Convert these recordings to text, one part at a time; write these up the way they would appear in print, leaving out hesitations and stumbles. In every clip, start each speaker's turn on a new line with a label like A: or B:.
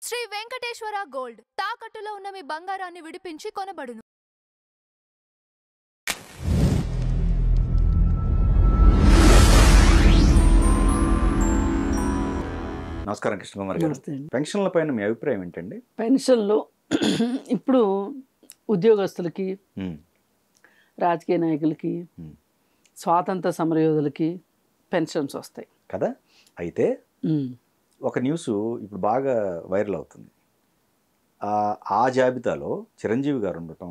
A: Shri Venkateswara gold తాకట్టులో ఉన్న మీ బంగారాన్ని విడిపించి కొనబడును.
B: నమస్కారం కృష్ణకుమార్ గారు. పెన్షన్ల పైన మీ అభిప్రాయం ఏంటండి?
C: పెన్షన్లు ఇప్పుడు ఉద్యోగస్తులకి, రాజకీయ నాయకులకి, స్వాతంత్ర సమరయోధులకి పెన్షన్స్ వస్తాయి
B: కదా. అయితే ఒక న్యూస్ ఇప్పుడు బాగా వైరల్ అవుతుంది. ఆ జాబితాలో చిరంజీవి గారు ఉండటం,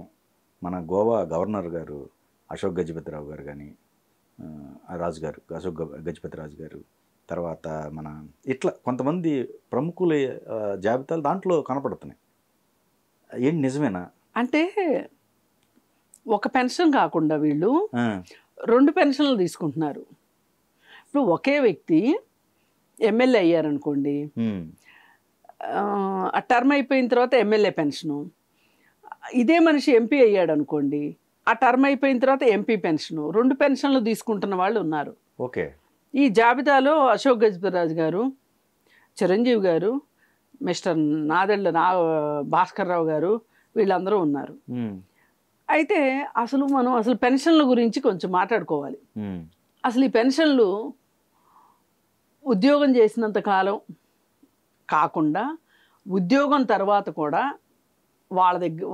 B: మన గోవా గవర్నర్ గారు అశోక్ గజపతిరావు గారు కానీ, రాజు గారు అశోక్ గజపతి రాజు గారు, తర్వాత మన ఇట్లా కొంతమంది ప్రముఖుల జాబితాలు దాంట్లో కనపడుతున్నాయి. ఏంటి నిజమేనా?
C: అంటే ఒక పెన్షన్ కాకుండా వీళ్ళు 2 పెన్షన్లు తీసుకుంటున్నారు. ఇప్పుడు ఒకే వ్యక్తి ఎమ్మెల్యే అయ్యారనుకోండి, ఆ టర్మ్ అయిపోయిన తర్వాత ఎమ్మెల్యే పెన్షను. ఇదే మనిషి ఎంపీ అయ్యాడు అనుకోండి, ఆ టర్మ్ అయిపోయిన తర్వాత ఎంపీ పెన్షను. 2 పెన్షన్లు తీసుకుంటున్న వాళ్ళు ఉన్నారు.
B: ఓకే. ఈ
C: జాబితాలో అశోక్ గజపతిరాజు గారు, చిరంజీవి గారు, మిస్టర్ నాదెళ్ల భాస్కర్ రావు గారు, వీళ్ళందరూ ఉన్నారు. అయితే మనం పెన్షన్ల గురించి కొంచెం మాట్లాడుకోవాలి. అసలు ఈ పెన్షన్లు ఉద్యోగం చేసినంత కాలం కాకుండా ఉద్యోగం తర్వాత కూడా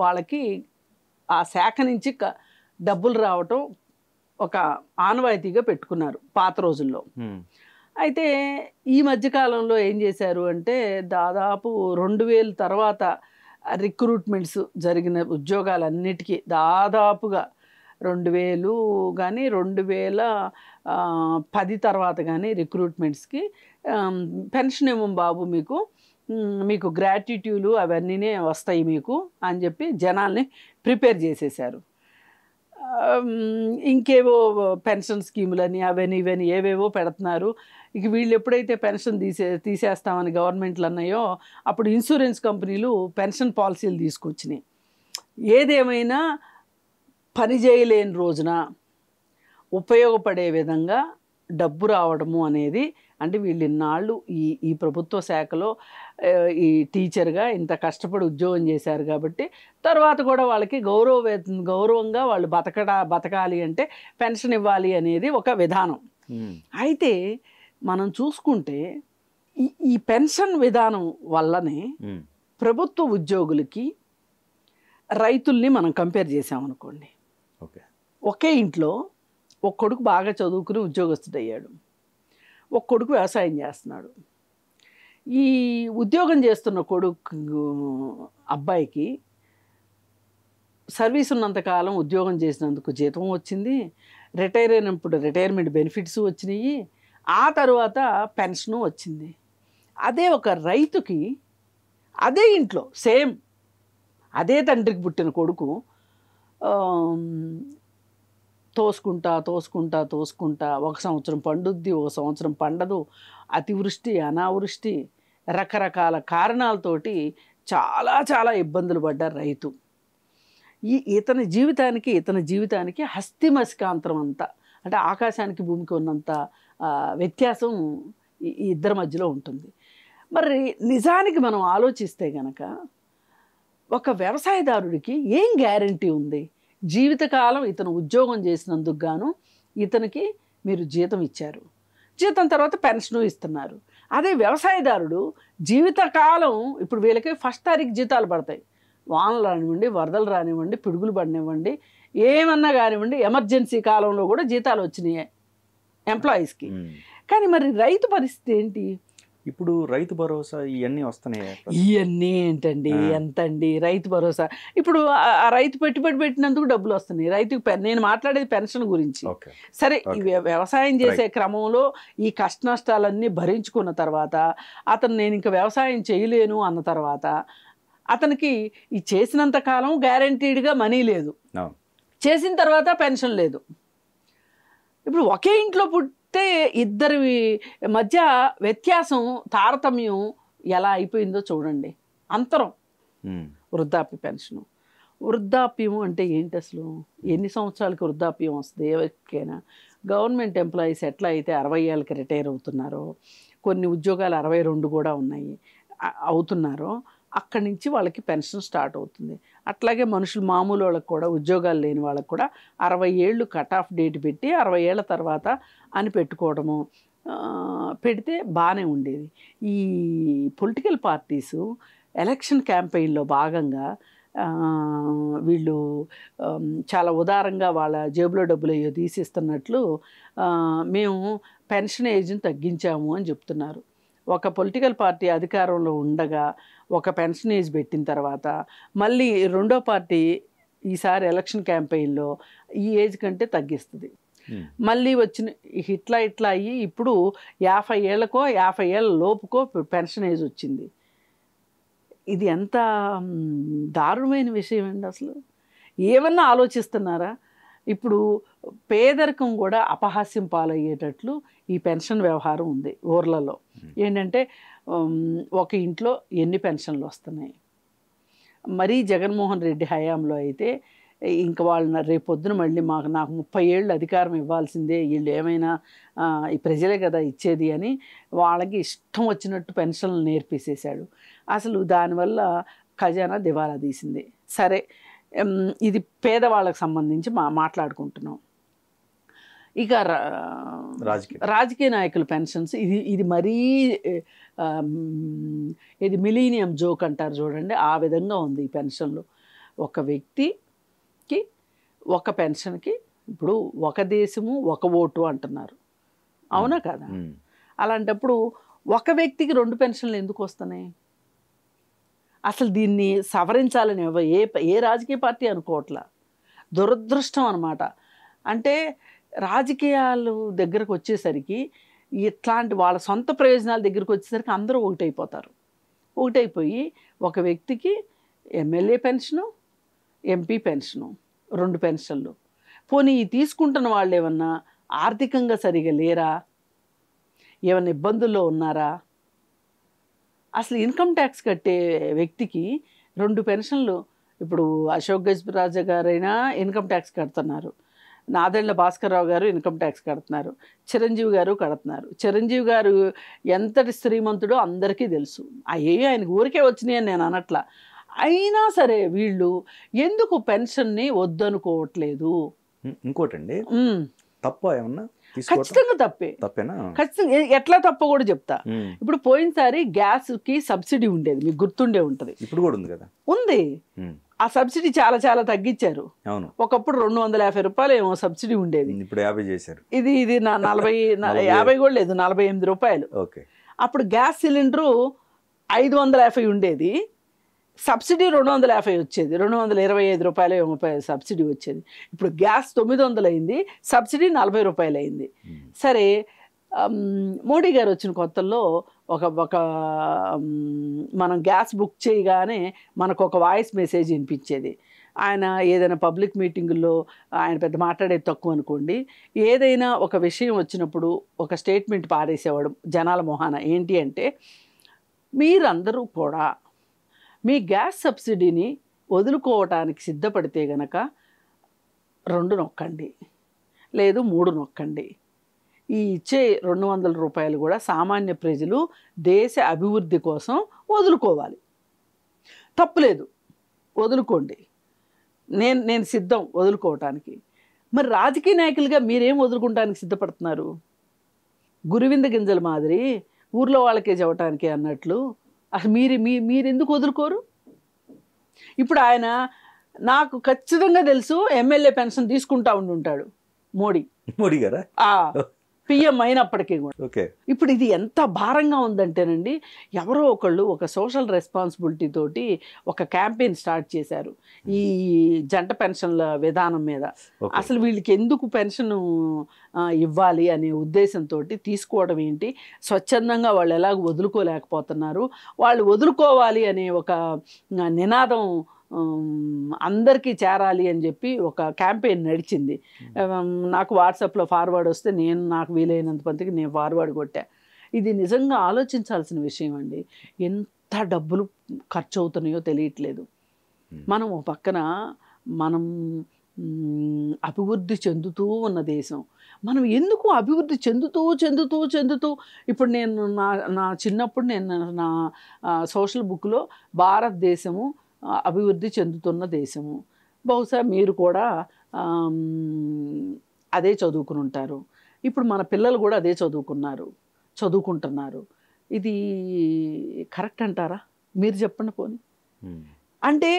C: వాళ్ళకి ఆ శాఖ నుంచి డబ్బులు రావటం ఒక ఆనవాయితీగా పెట్టుకున్నారు పాత రోజుల్లో. అయితే ఈ మధ్యకాలంలో ఏం చేశారు అంటే, దాదాపు 2000 తర్వాత రిక్రూట్మెంట్స్ జరిగిన ఉద్యోగాలన్నిటికీ దాదాపుగా 2000 కానీ 2010 తర్వాత కానీ రిక్రూట్మెంట్స్కి పెన్షన్ ఇవ్వం బాబు, మీకు గ్రాట్యుటీలు అవన్నీనే వస్తాయి మీకు అని చెప్పి జనాల్ని ప్రిపేర్ చేసేసారు. ఇంకేవో పెన్షన్ స్కీములని అవన్నీ ఇవన్నీ ఏవేవో పెడుతున్నారు. ఇక వీళ్ళు ఎప్పుడైతే పెన్షన్ తీసేస్తామని గవర్నమెంట్లు అన్నాయో, అప్పుడు ఇన్సూరెన్స్ కంపెనీలు పెన్షన్ పాలసీలు తీసుకొచ్చినాయి. ఏదేమైనా పని చేయలేని రోజున ఉపయోగపడే విధంగా డబ్బు రావడము అనేది, అంటే వీళ్ళు ఇన్నాళ్ళు ఈ ప్రభుత్వ శాఖలో ఈ టీచర్గా ఇంత కష్టపడి ఉద్యోగం చేశారు కాబట్టి తర్వాత కూడా వాళ్ళకి గౌరవంగా వాళ్ళు బతకాలి అంటే పెన్షన్ ఇవ్వాలి అనేది ఒక విధానం. అయితే మనం చూసుకుంటే ఈ పెన్షన్ విధానం వల్లనే ప్రభుత్వ ఉద్యోగులకి రైతుల్ని మనం కంపేర్ చేసామనుకోండి, ఒకే ఇంట్లో ఒక కొడుకు బాగా చదువుకుని ఉద్యోగస్తుడయ్యాడు, ఒక కొడుకు వ్యవసాయం చేస్తున్నాడు. ఈ ఉద్యోగం చేస్తున్న కొడుకు అబ్బాయికి సర్వీస్ ఉన్నంతకాలం ఉద్యోగం చేసినందుకు జీతం వచ్చింది, రిటైర్ అయినప్పుడు రిటైర్మెంట్ బెనిఫిట్స్ వచ్చినాయి, ఆ తర్వాత పెన్షను వచ్చింది. అదే ఒక రైతుకి అదే ఇంట్లో సేమ్ అదే తండ్రికి పుట్టిన కొడుకు తోసుకుంటా ఒక సంవత్సరం పండుద్ది, ఒక సంవత్సరం పండదు, అతివృష్టి అనావృష్టి రకరకాల కారణాలతోటి చాలా చాలా ఇబ్బందులు పడ్డారు రైతు. ఇతని జీవితానికి హస్తిమస్కాంతరం అంతా, అంటే ఆకాశానికి భూమికి ఉన్నంత వ్యత్యాసం ఈ ఇద్దరి మధ్యలో ఉంటుంది. మరి నిజానికి మనం ఆలోచిస్తే గనక ఒక వ్యవసాయదారుడికి ఏం గ్యారంటీ ఉంది? జీవితకాలం ఇతను ఉద్యోగం చేసినందుకు గాను ఇతనికి మీరు జీతం ఇచ్చారు, జీతం తర్వాత పెన్షను ఇస్తున్నారు. అదే వ్యవసాయదారుడు జీవితకాలం, ఇప్పుడు వీళ్ళకి 1st తారీఖు జీతాలు పడతాయి, వానలు రానివ్వండి, వరదలు రానివ్వండి, పిడుగులు పడినివ్వండి, ఏమన్నా కానివ్వండి, ఎమర్జెన్సీ కాలంలో కూడా జీతాలు వచ్చినాయి ఎంప్లాయీస్కి. కానీ మరి రైతు పరిస్థితి ఏంటి?
B: ఇప్పుడు రైతు భరోసా ఇవన్నీ వస్తున్నాయి.
C: ఇవన్నీ ఏంటండి, ఎంతండి రైతు భరోసా? ఇప్పుడు ఆ రైతు పెట్టుబడి పెట్టినందుకు డబ్బులు వస్తున్నాయి రైతుకి. నేను మాట్లాడేది పెన్షన్ గురించి. సరే, వ్యవసాయం చేసే క్రమంలో ఈ కష్ట నష్టాలన్నీ భరించుకున్న తర్వాత అతను నేను ఇంకా వ్యవసాయం చేయలేను అన్న తర్వాత అతనికి ఈ చేసినంత కాలం గ్యారంటీడ్గా మనీ లేదు, చేసిన తర్వాత పెన్షన్ లేదు. ఇప్పుడు ఒకే ఇంట్లో ఇద్దరి మధ్య వ్యత్యాసం, తారతమ్యం ఎలా అయిపోయిందో చూడండి. అంతరం. వృద్ధాప్య పెన్షను, వృద్ధాప్యం అంటే ఏంటి అసలు? ఎన్ని సంవత్సరాలకి వృద్ధాప్యం వస్తుంది ఎవరికైనా? గవర్నమెంట్ ఎంప్లాయీస్ ఎట్లా అయితే 60 ఏళ్ళకి రిటైర్ అవుతున్నారో, కొన్ని ఉద్యోగాలు 62 కూడా ఉన్నాయి, అవుతున్నారో అక్కడి నుంచి వాళ్ళకి పెన్షన్ స్టార్ట్ అవుతుంది. అట్లాగే మనుషులు మామూలు వాళ్ళకి కూడా, ఉద్యోగాలు లేని వాళ్ళకి కూడా 60 ఏళ్ళు కట్ ఆఫ్ డేట్ పెట్టి 60 ఏళ్ల తర్వాత అని పెట్టుకోవడము పెడితే బాగానే ఉండేది. ఈ పొలిటికల్ పార్టీసు ఎలక్షన్ క్యాంపెయిన్లో భాగంగా వీళ్ళు చాలా ఉదారంగా వాళ్ళ జేబులో డబ్బులు అయ్యో తీసిస్తున్నట్లు మేము పెన్షన్ ఏజ్ని తగ్గించాము అని చెప్తున్నారు. ఒక పొలిటికల్ పార్టీ అధికారంలో ఉండగా ఒక పెన్షన్ ఏజ్ పెట్టిన తర్వాత మళ్ళీ రెండో పార్టీ ఈసారి ఎలక్షన్ క్యాంపెయిన్లో ఈ ఏజ్ కంటే తగ్గిస్తుంది. మళ్ళీ వచ్చిన ఇట్లా అయ్యి ఇప్పుడు 50 ఏళ్ళకో 50 ఏళ్ళ లోపుకో పెన్షన్ ఏజ్ వచ్చింది. ఇది ఎంత దారుణమైన విషయం అండి అసలు. ఏమన్నా ఆలోచిస్తున్నారా? ఇప్పుడు పేదరికం కూడా అపహాస్యం పాలయ్యేటట్లు ఈ పెన్షన్ వ్యవహారం ఉంది ఊర్లలో. ఏంటంటే ఒక ఇంట్లో ఎన్ని పెన్షన్లు వస్తున్నాయి. మరీ జగన్మోహన్ రెడ్డి హయాంలో అయితే ఇంకా వాళ్ళ రేపొద్దున మళ్ళీ నాకు 30 ఏళ్ళు అధికారం ఇవ్వాల్సిందే, వీళ్ళు ఏమైనా ఈ ప్రజలే కదా ఇచ్చేది అని వాళ్ళకి ఇష్టం వచ్చినట్టు పెన్షన్లు నేర్పేసేసాడు. అసలు దానివల్ల ఖజానా దివాలా తీసింది. సరే, ఇది పేదవాళ్ళకు సంబంధించి మాట్లాడుకుంటున్నాం. ఇక రాజకీయ నాయకుల పెన్షన్స్ ఇది మరీ ఇది మిలీనియం జోక్ అంటారు చూడండి, ఆ విధంగా ఉంది ఈ పెన్షన్లు. ఒక వ్యక్తికి ఒక పెన్షన్కి ఇప్పుడు ఒక దేశము ఒక ఓటు అంటున్నారు, అవునా కదా? అలాంటప్పుడు ఒక వ్యక్తికి 2 పెన్షన్లు ఎందుకు వస్తున్నాయి? అసలు దీన్ని సవరించాలని ఏ రాజకీయ పార్టీ అనుకోవట్లా. దురదృష్టం అన్నమాట. అంటే రాజకీయాలు దగ్గరకు వచ్చేసరికి ఇట్లాంటి వాళ్ళ సొంత ప్రయోజనాల దగ్గరకు వచ్చేసరికి అందరూ ఒకటైపోయి ఒక వ్యక్తికి ఎమ్మెల్యే పెన్షను, ఎంపీ పెన్షను, 2 పెన్షన్లు. పోనీ ఈ తీసుకుంటున్న వాళ్ళు ఏమన్నా ఆర్థికంగా సరిగా లేరా? ఏమన్నా ఇబ్బందుల్లో ఉన్నారా? అసలు ఇన్కమ్ ట్యాక్స్ కట్టే వ్యక్తికి 2 పెన్షన్లు, ఇప్పుడు అశోక్ గజరాజు గారైనా ఇన్కమ్ ట్యాక్స్ కడుతున్నారు, నాదెండ్ల భాస్కర్రావు గారు ఇన్కమ్ ట్యాక్స్ కడుతున్నారు, చిరంజీవి గారు కడుతున్నారు. చిరంజీవి గారు ఎంతటి శ్రీమంతుడో అందరికీ తెలుసు. ఆయనకు ఊరికే వచ్చినాయి అని నేను అనట్లా. అయినా సరే వీళ్ళు ఎందుకు పెన్షన్ని వద్దనుకోవట్లేదు?
B: ఇంకోటండి, తప్ప ఏమన్నా?
C: ఖచ్చితంగా తప్పేనా? ఖచ్చితంగా. ఎట్లా తప్ప కూడా చెప్తా. ఇప్పుడు పోయినసారి గ్యాస్కి సబ్సిడీ ఉండేది, మీకు గుర్తుండే ఉంటుంది.
B: ఇప్పుడు కూడా ఉంది కదా? ఉంది.
C: ఆ సబ్సిడీ చాలా చాలా తగ్గించారు. ఒకప్పుడు 250 రూపాయలు ఏమో సబ్సిడీ ఉండేది,
B: ఇప్పుడు 50 చేశారు.
C: ఇది 50 కూడా లేదు, 48 రూపాయలు. అప్పుడు గ్యాస్ సిలిండరు 550 ఉండేది, సబ్సిడీ 250 వచ్చేది, 225 రూపాయలు ఏమో సబ్సిడీ వచ్చేది. ఇప్పుడు గ్యాస్ 900 అయింది, సబ్సిడీ 40 రూపాయలు అయింది. సరే, మోడీ గారు వచ్చిన కొత్తల్లో ఒక మనం గ్యాస్ బుక్ చేయగానే మనకు ఒక వాయిస్ మెసేజ్ వినిపించేది. ఆయన ఏదైనా పబ్లిక్ మీటింగుల్లో ఆయన పెద్ద మాట్లాడేది తక్కువ అనుకోండి, ఏదైనా ఒక విషయం వచ్చినప్పుడు ఒక స్టేట్మెంట్ పారేసేవాడు జనాల మొహాన. ఏంటి అంటే, మీరందరూ కూడా మీ గ్యాస్ సబ్సిడీని వదులుకోవటానికి సిద్ధపడితే గనక 2 నొక్కండి, లేదు 3 నొక్కండి. ఈ ఇచ్చే 200 రూపాయలు కూడా సామాన్య ప్రజలు దేశ అభివృద్ధి కోసం వదులుకోవాలి. తప్పులేదు, వదులుకోండి, నేను సిద్ధం వదులుకోవటానికి. మరి రాజకీయ నాయకులుగా మీరేం వదులుకోవటానికి సిద్ధపడుతున్నారు? గురువింద గింజల మాదిరి ఊర్లో వాళ్ళకే చెప్పటానికి అన్నట్లు అసలు మీరెందుకు వదులుకోరు? ఇప్పుడు ఆయన నాకు ఖచ్చితంగా తెలుసు ఎమ్మెల్యే పెన్షన్ తీసుకుంటా ఉంటాడు మోడీ గారా, పిఎం అయినప్పటికీ కూడా. ఇప్పుడు ఇది ఎంత భారంగా ఉందంటేనండి, ఎవరో ఒకళ్ళు ఒక సోషల్ రెస్పాన్సిబిలిటీ తోటి ఒక క్యాంపెయిన్ స్టార్ట్ చేశారు ఈ జంట పెన్షన్ల విధానం మీద. అసలు వీళ్ళకి ఎందుకు పెన్షన్ ఇవ్వాలి అనే ఉద్దేశంతో తీసుకోవడం ఏంటి, స్వచ్ఛందంగా వాళ్ళు ఎలాగ వదులుకోలేకపోతున్నారు, వాళ్ళు వదులుకోవాలి అనే ఒక నినాదం అందరికీ చేరాలి అని చెప్పి ఒక క్యాంపెయిన్ నడిచింది. నాకు వాట్సాప్లో ఫార్వర్డ్ వస్తే నాకు వీలైనంత మందికి నేను ఫార్వర్డ్ కొట్టా. ఇది నిజంగా ఆలోచించాల్సిన విషయం అండి. ఎంత డబ్బులు ఖర్చు అవుతున్నాయో తెలియట్లేదు. మనం ఒక పక్కన మనం అభివృద్ధి చెందుతూ ఉన్న దేశం. మనం ఎందుకు అభివృద్ధి చెందుతూ ఇప్పుడు నేను నా చిన్నప్పుడు నేను నా సోషల్ బుక్లో భారతదేశము అభివృద్ధి చెందుతున్న దేశము, బహుశా మీరు కూడా అదే చదువుకుని ఉంటారు. ఇప్పుడు మన పిల్లలు కూడా అదే చదువుకుంటున్నారు. ఇది కరెక్ట్ అంటారా? మీరు చెప్పండి పోనీ. అంటే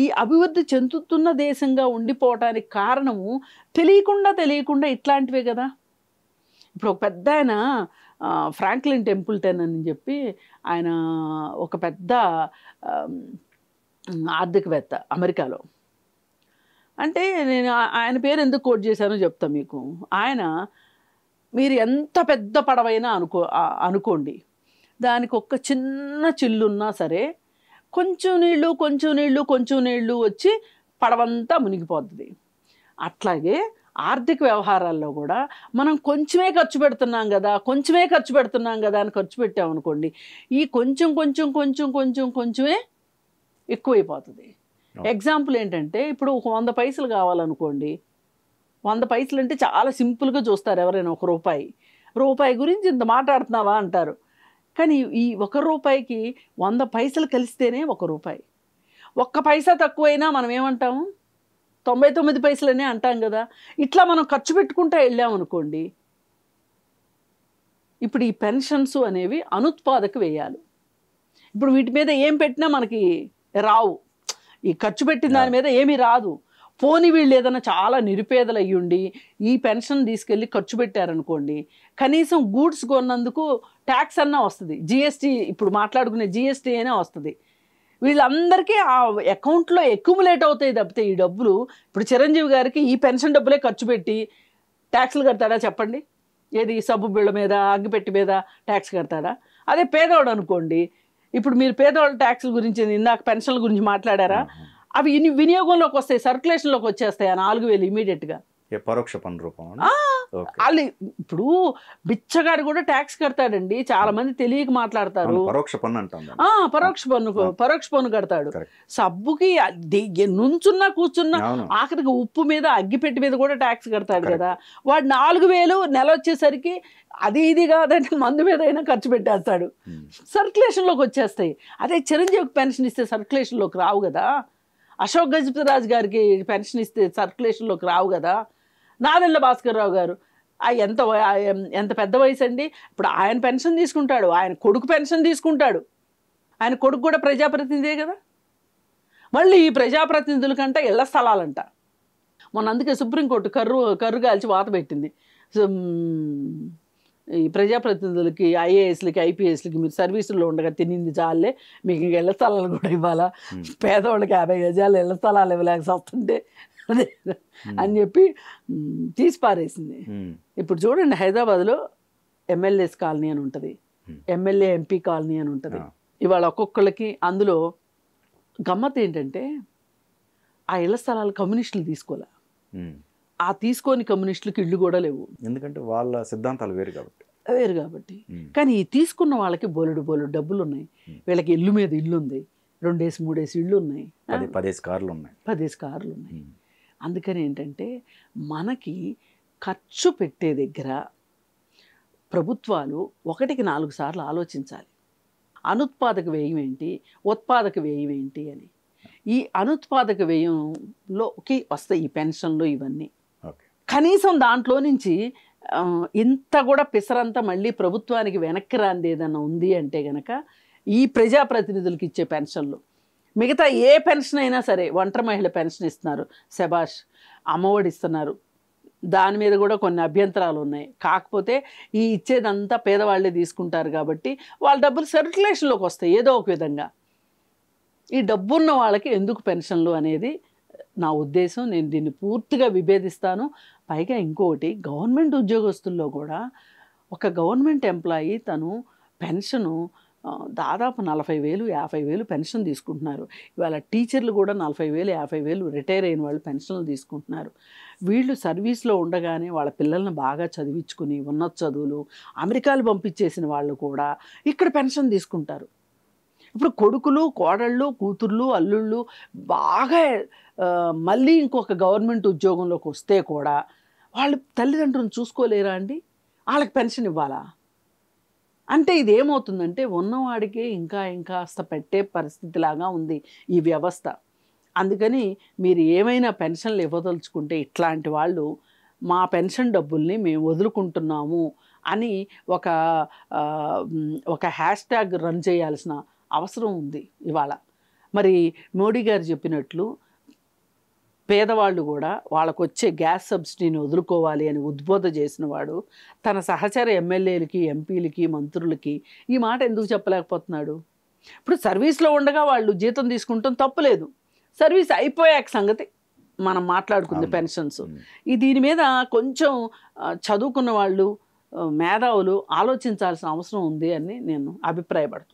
C: ఈ అభివృద్ధి చెందుతున్న దేశంగా ఉండిపోవటానికి కారణము తెలియకుండా ఇట్లాంటివే కదా. ఇప్పుడు ఒక పెద్ద ఆయన ఫ్రాంక్లిన్ టెంపుల్టన్ అని చెప్పి ఆయన ఒక పెద్ద ఆర్థికవేత్త అమెరికాలో. అంటే నేను ఆయన పేరు ఎందుకు కోట్ చేశానో చెప్తా మీకు. ఆయన మీరు ఎంత పెద్ద పడవైనా అనుకోండి, దానికి ఒక చిన్న చిల్లున్నా సరే కొంచెం నీళ్లు వచ్చి పడవంతా మునిగిపోతుంది. అట్లాగే ఆర్థిక వ్యవహారాల్లో కూడా మనం కొంచెమే ఖర్చు పెడుతున్నాం కదా అని ఖర్చు పెట్టామనుకోండి, ఈ కొంచెమే ఎక్కువైపోతుంది. ఎగ్జాంపుల్ ఏంటంటే ఇప్పుడు ఒక 100 పైసలు కావాలనుకోండి, 100 పైసలు అంటే చాలా సింపుల్గా చూస్తారు ఎవరైనా. ఒక రూపాయి గురించి ఇంత మాట్లాడుతున్నావా అంటారు. కానీ ఈ 1 రూపాయికి 100 పైసలు కలిస్తేనే 1 రూపాయి. 1 పైసా తక్కువైనా మనం ఏమంటాము? 99 పైసలనే అంటాం కదా. ఇట్లా మనం ఖర్చు పెట్టుకుంటూ వెళ్ళామనుకోండి, ఇప్పుడు ఈ పెన్షన్స్ అనేవి అనుత్పాదక వ్యయాలు. ఇప్పుడు వీటి మీద ఏం పెట్టినా మనకి రావు, ఈ ఖర్చు పెట్టిన దాని మీద ఏమీ రాదు. పోనీ వీళ్ళు ఏదైనా చాలా నిరుపేదలు అయ్యుండి ఈ పెన్షన్ తీసుకెళ్ళి ఖర్చు పెట్టారనుకోండి, కనీసం గూడ్స్ కొన్నందుకు ట్యాక్స్ అన్నా వస్తుంది, జిఎస్టీ, ఇప్పుడు మాట్లాడుకునే జిఎస్టీ అయినా వస్తుంది. వీళ్ళందరికీ ఆ అకౌంట్లో అక్యుములేట్ అవుతాయి తప్పితే ఈ డబ్బులు. ఇప్పుడు చిరంజీవి గారికి ఈ పెన్షన్ డబ్బులే ఖర్చు పెట్టి ట్యాక్స్లు కడతాడా చెప్పండి? ఏది సబ్బు బిళ్ళ మీద, అగ్గిపెట్టి మీద ట్యాక్స్ కడతాడా? అదే పేదవాడు అనుకోండి, ఇప్పుడు మీరు పేదవాళ్ళ ట్యాక్స్ల గురించి ఇందాక పెన్షన్ల గురించి మాట్లాడారా, అవి వినియోగంలోకి వస్తాయి, సర్క్యులేషన్లోకి వచ్చేస్తాయి ఆ 4,000 ఇమీడియట్గా.
B: పరోక్ష పన్ను రూపం.
C: వాళ్ళు ఇప్పుడు బిచ్చగాడు కూడా ట్యాక్స్ కడతాడండి. చాలా మంది తెలియక మాట్లాడతారు.
B: పరోక్ష పన్ను అంటాం.
C: పరోక్ష పన్ను కడతాడు. సబ్బుకి నుంచున్నా కూర్చున్నా ఆఖరికి ఉప్పు మీద, అగ్గిపెట్టి మీద కూడా ట్యాక్స్ కడతాడు కదా. వాడు 4,000 నెల వచ్చేసరికి అది ఇది కాదంటే మందు మీద అయినా ఖర్చు పెట్టేస్తాడు, సర్క్యులేషన్లోకి వచ్చేస్తాయి. అదే చిరంజీవికి పెన్షన్ ఇస్తే సర్క్యులేషన్లోకి రావు కదా. అశోక్ గజపతిరాజు గారికి పెన్షన్ ఇస్తే సర్క్యులేషన్లోకి రావు కదా. నాదెళ్ల భాస్కర్ రావు గారు ఎంత పెద్ద వయసు అండి. ఇప్పుడు ఆయన పెన్షన్ తీసుకుంటాడు, ఆయన కొడుకు పెన్షన్ తీసుకుంటాడు. ఆయన కొడుకు కూడా ప్రజాప్రతినిధే కదా. మళ్ళీ ఈ ప్రజాప్రతినిధుల కంటే ఇళ్ల స్థలాలంట. మొన్న అందుకే సుప్రీంకోర్టు కర్రు కాల్చి వాత పెట్టింది. ఈ ప్రజాప్రతినిధులకి, ఐఏఎస్లకి, ఐపీఎస్లకి మీరు సర్వీసుల్లో ఉండగా తినింది చాలే, మీకు ఇంక ఇళ్ల స్థలాలు కూడా ఇవ్వాలా? పేదవాళ్ళకి 50 గజాలు ఇళ్ల స్థలాలు ఇవ్వలేక వస్తుంటే అదే అని చెప్పి తీసి పారేసింది. ఇప్పుడు చూడండి, హైదరాబాద్లో ఎమ్మెల్యేస్ కాలనీ అని ఉంటుంది, ఎమ్మెల్యే ఎంపీ కాలనీ అని ఉంటుంది. ఇవాళ ఒక్కొక్కళ్ళకి అందులో గమ్మత్ ఏంటంటే ఆ ఇళ్ల స్థలాలు కమ్యూనిస్టులు తీసుకోలే. ఆ తీసుకొని కమ్యూనిస్టులకి ఇళ్ళు కూడా లేవు, ఎందుకంటే
B: వాళ్ళ సిద్ధాంతాలు వేరు
C: కాబట్టి. కానీ ఈ తీసుకున్న వాళ్ళకి బోలెడు డబ్బులు ఉన్నాయి. వీళ్ళకి ఇల్లు మీద ఇల్లు ఉంది, 2-3 ఇళ్ళు ఉన్నాయి,
B: 10 కార్లు ఉన్నాయి.
C: అందుకని ఏంటంటే మనకి ఖర్చు పెట్టే దగ్గర ప్రభుత్వాలు 1కి 4 సార్లు ఆలోచించాలి. అనుత్పాదక వ్యయం ఏంటి, ఉత్పాదక వ్యయం ఏంటి అని. ఈ అనుత్పాదక వ్యయంలోకి వస్తాయి ఈ పెన్షన్లు ఇవన్నీ. కనీసం దాంట్లో నుంచి ఇంత కూడా పిసరంతా మళ్ళీ ప్రభుత్వానికి వెనక్కి రాంది ఏదన్నా ఉంది అంటే గనక ఈ ప్రజాప్రతినిధులకి ఇచ్చే పెన్షన్లు. మిగతా ఏ పెన్షన్ అయినా సరే, ఒంటరి మహిళ పెన్షన్ ఇస్తున్నారు, శబాష్, అమ్మఒడి ఇస్తున్నారు, దాని మీద కూడా కొన్ని అభ్యంతరాలు ఉన్నాయి. కాకపోతే ఈ ఇచ్చేదంతా పేదవాళ్ళే తీసుకుంటారు కాబట్టి వాళ్ళ డబ్బులు సర్క్యులేషన్లోకి వస్తాయి ఏదో ఒక విధంగా. ఈ డబ్బున్న వాళ్ళకి ఎందుకు పెన్షన్లు అనేది నా ఉద్దేశం. నేను దీన్ని పూర్తిగా విభేదిస్తాను. పైగా ఇంకొకటి, గవర్నమెంట్ ఉద్యోగస్తుల్లో కూడా ఒక గవర్నమెంట్ ఎంప్లాయీ తను పెన్షను దాదాపు 40,000, 50,000 పెన్షన్ తీసుకుంటున్నారు. ఇవాళ టీచర్లు కూడా 40,000, 50,000 రిటైర్ అయిన వాళ్ళు పెన్షన్లు తీసుకుంటున్నారు. వీళ్ళు సర్వీస్లో ఉండగానే వాళ్ళ పిల్లల్ని బాగా చదివించుకుని ఉన్నత చదువులు అమెరికాలు పంపించేసిన వాళ్ళు కూడా ఇక్కడ పెన్షన్ తీసుకుంటారు. ఇప్పుడు కొడుకులు, కోడళ్ళు, కూతుర్లు, అల్లుళ్ళు బాగా మళ్ళీ ఇంకొక గవర్నమెంట్ ఉద్యోగంలోకి వస్తే కూడా వాళ్ళు తల్లిదండ్రులను చూసుకోలేరా అండి? వాళ్ళకి పెన్షన్ ఇవ్వాలా? అంటే ఇది ఏమవుతుందంటే ఉన్నవాడికి ఇంకా ఇంకాస్త పెట్టే పరిస్థితిలాగా ఉంది ఈ వ్యవస్థ. అందుకని మీరు ఏమైనా పెన్షన్లు ఇవ్వదలుచుకుంటే ఇట్లాంటి వాళ్ళు మా పెన్షన్ డబ్బుల్ని మేము వదులుకుంటున్నాము అని ఒక హ్యాష్ ట్యాగ్ రన్ చేయాల్సిన అవసరం ఉంది ఇవాళ. మరి మోడీ గారు చెప్పినట్లు పేదవాళ్ళు కూడా వాళ్ళకు వచ్చే గ్యాస్ సబ్సిడీని వదులుకోవాలి అని ఉద్బోధ చేసిన వాడు తన సహచర ఎమ్మెల్యేలకి, ఎంపీలకి, మంత్రులకి ఈ మాట ఎందుకు చెప్పలేకపోతున్నాడు? ఇప్పుడు సర్వీస్లో ఉండగా వాళ్ళు జీతం తీసుకుంటాం తప్పులేదు, సర్వీస్ అయిపోయాక సంగతి మనం మాట్లాడుకుంది పెన్షన్స్. దీని మీద కొంచెం చదువుకున్న వాళ్ళు, మేధావులు ఆలోచించాల్సిన అవసరం ఉంది అని నేను అభిప్రాయపడుతున్నాను.